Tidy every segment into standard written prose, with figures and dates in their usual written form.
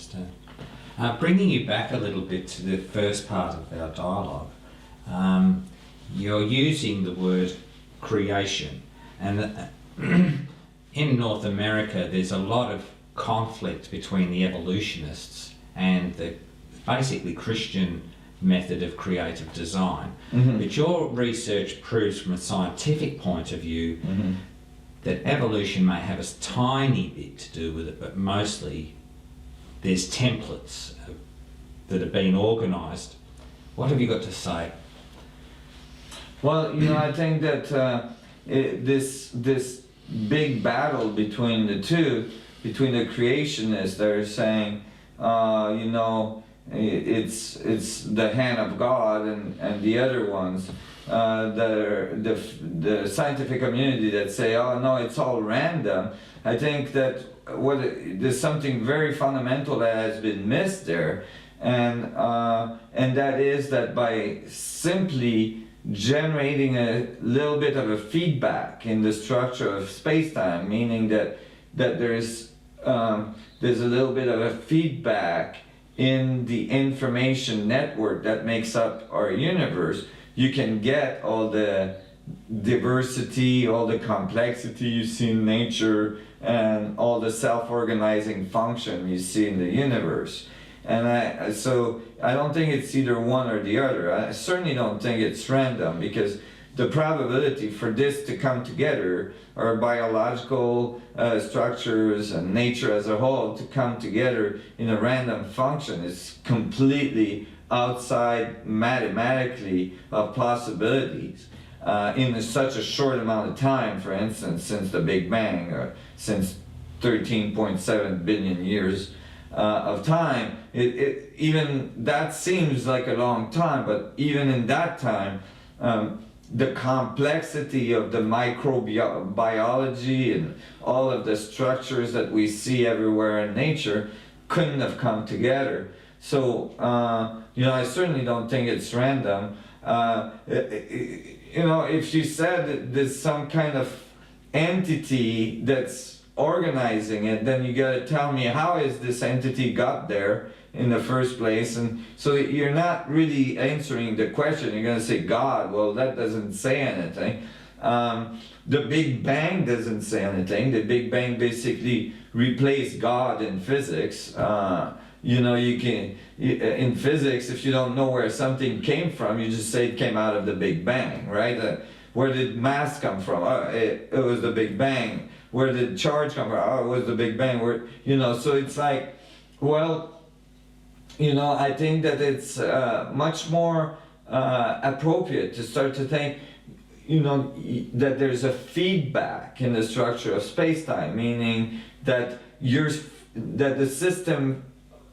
understand. Bringing you back a little bit to the first part of our dialogue, you're using the word creation, and in North America there's a lot of conflict between the evolutionists and the basically Christian method of creative design. But your research proves from a scientific point of view that evolution may have a tiny bit to do with it, but mostly there's templates that have been organised. What have you got to say? Well, I think that this big battle between the two, between the creationists that are saying, it's the hand of God, and the other ones, the scientific community that say, oh no, it's all random. I think that there's something very fundamental that has been missed there, and that is that by simply generating a little bit of a feedback in the structure of space-time, meaning that there's a little bit of a feedback in the information network that makes up our universe, you can get all the diversity, all the complexity you see in nature, and all the self-organizing function you see in the universe. And so I don't think it's either one or the other. I certainly don't think it's random, because the probability for this to come together, or biological structures and nature as a whole to come together in a random function, is completely outside mathematically of possibilities in such a short amount of time. For instance, since the Big Bang, or since 13.7 billion years of time, even that seems like a long time, but even in that time, the complexity of the microbiology and all of the structures that we see everywhere in nature couldn't have come together. So, I certainly don't think it's random. If you said that there's some kind of entity that's organizing it, then you gotta tell me how is this entity got there in the first place. And so you're not really answering the question. You're gonna say God. Well, that doesn't say anything. The Big Bang doesn't say anything. The Big Bang basically replaced God in physics. You can, in physics, if you don't know where something came from, you just say it came out of the Big Bang, right? Where did mass come from? It was the Big Bang. Where did charge come from? Oh, it was the Big Bang. So it's like, well, I think that it's much more appropriate to start to think, that there's a feedback in the structure of space-time, meaning that the system,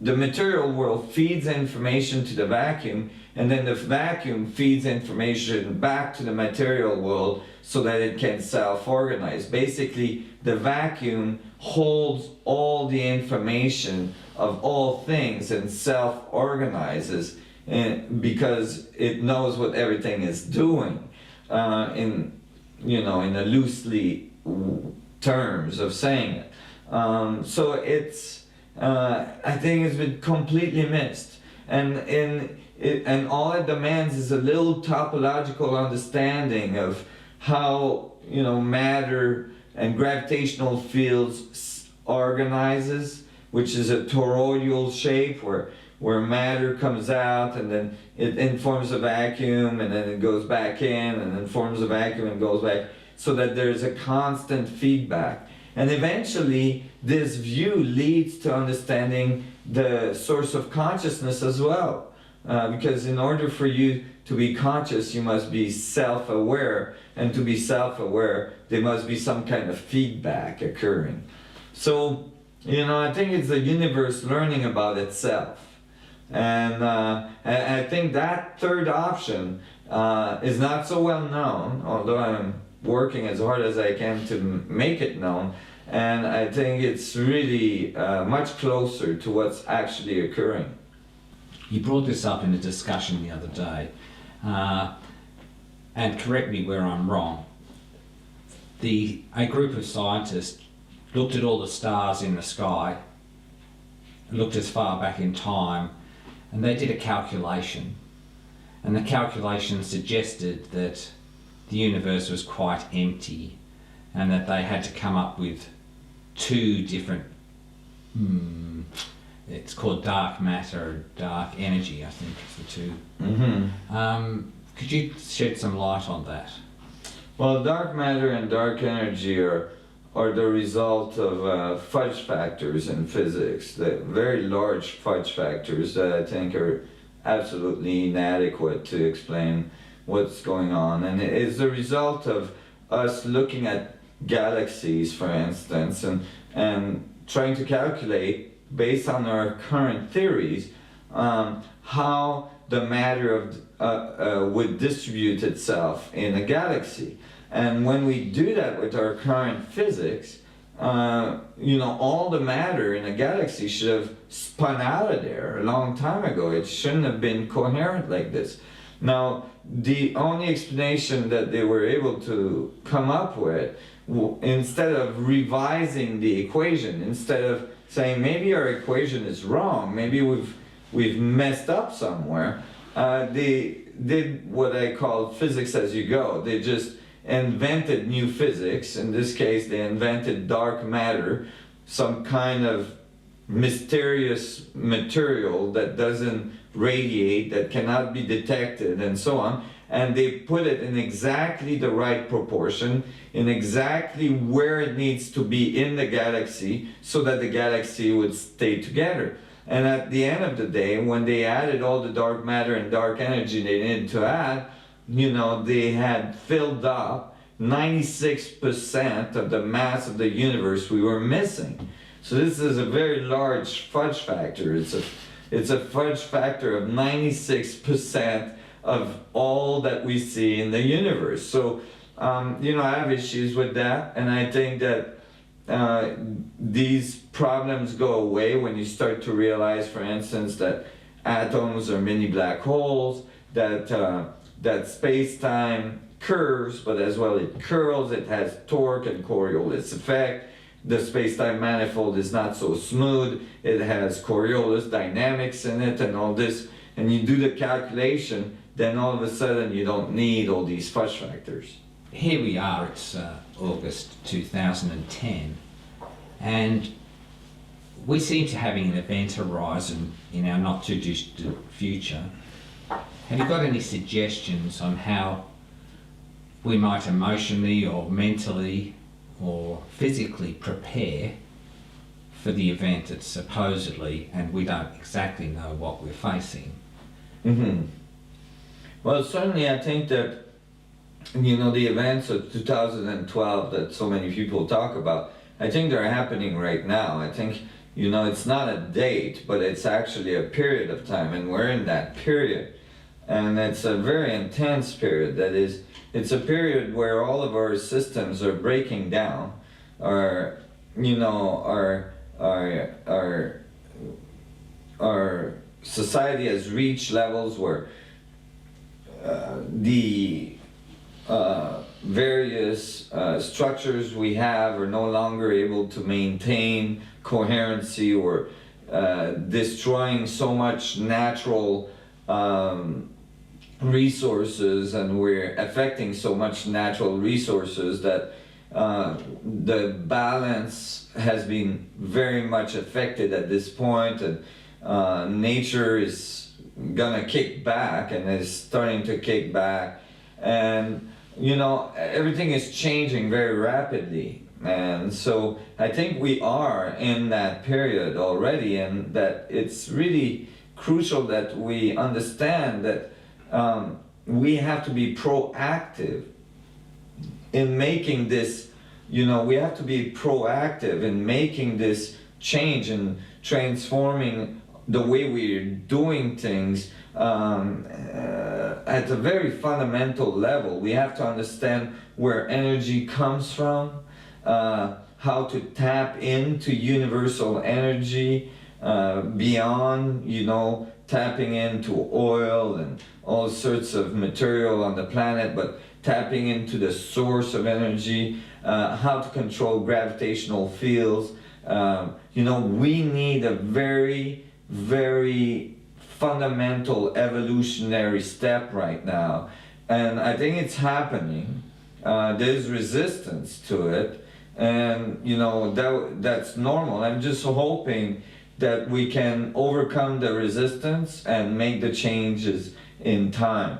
the material world, feeds information to the vacuum, and then the vacuum feeds information back to the material world so that it can self-organize. Basically, the vacuum holds all the information of all things and self-organizes, because it knows what everything is doing, in a loosely terms of saying it. So it's, I think it's been completely missed, and all it demands is a little topological understanding of how matter and gravitational fields organizes, which is a toroidal shape where matter comes out and then it informs a vacuum and then it goes back in and then forms a vacuum and goes back, so that there's a constant feedback. And eventually this view leads to understanding the source of consciousness as well. Because in order for you to be conscious, you must be self-aware, and to be self-aware, there must be some kind of feedback occurring. So, I think it's the universe learning about itself. And I think that third option is not so well known, although I'm working as hard as I can to make it known. And I think it's really much closer to what's actually occurring. You brought this up in a discussion the other day, and correct me where I'm wrong. A group of scientists looked at all the stars in the sky looked as far back in time, and they did a calculation, and the calculation suggested that the universe was quite empty, and that they had to come up with two different, it's called dark matter, dark energy, I think is the two. Could you shed some light on that? Well, dark matter and dark energy are the result of fudge factors in physics, the very large fudge factors that I think are absolutely inadequate to explain what's going on. And it is the result of us looking at galaxies, for instance, and trying to calculate, based on our current theories, how the matter would distribute itself in a galaxy. And when we do that with our current physics, all the matter in a galaxy should have spun out of there a long time ago. It shouldn't have been coherent like this. Now, the only explanation that they were able to come up with, instead of revising the equation, instead of saying maybe our equation is wrong, maybe we've messed up somewhere, they did what I call physics as you go. They just invented new physics. In this case, they invented dark matter, some kind of mysterious material that doesn't radiate, that cannot be detected, and so on. And they put it in exactly the right proportion, in exactly where it needs to be in the galaxy, so that the galaxy would stay together. And at the end of the day, when they added all the dark matter and dark energy they needed to add, they had filled up 96% of the mass of the universe we were missing. So this is a very large fudge factor. It's a fudge factor of 96% of all that we see in the universe. So, I have issues with that, and I think that these problems go away when you start to realize, for instance, that atoms are mini black holes, that space-time curves, but as well it curls, it has torque and Coriolis effect. The space-time manifold is not so smooth, it has Coriolis dynamics in it and all this, and you do the calculation, then all of a sudden you don't need all these fudge factors. Here we are, it's August 2010, and we seem to having an event horizon in our not too distant future. Have you got any suggestions on how we might emotionally or mentally or physically prepare for the event that's supposedly, and we don't exactly know what we're facing? Well, certainly I think that, the events of 2012 that so many people talk about, I think they're happening right now. I think, it's not a date, but it's actually a period of time, and we're in that period. And it's a very intense period. That is, it's a period where all of our systems are breaking down. Our society has reached levels where the various structures we have are no longer able to maintain coherency, or destroying so much natural resources, and we're affecting so much natural resources that the balance has been very much affected at this point, and nature is gonna kick back and is starting to kick back, and everything is changing very rapidly. And so I think we are in that period already, and that it's really crucial that we understand that we have to be proactive in making this, we have to be proactive in making this change and transforming the way we're doing things at a very fundamental level. We have to understand where energy comes from, how to tap into universal energy beyond, tapping into oil and all sorts of material on the planet, but tapping into the source of energy, how to control gravitational fields, You know, we need a very, very fundamental evolutionary step right now, and I think it's happening. There's resistance to it, and you know that's normal. I'm just hoping that we can overcome the resistance and make the changes in time.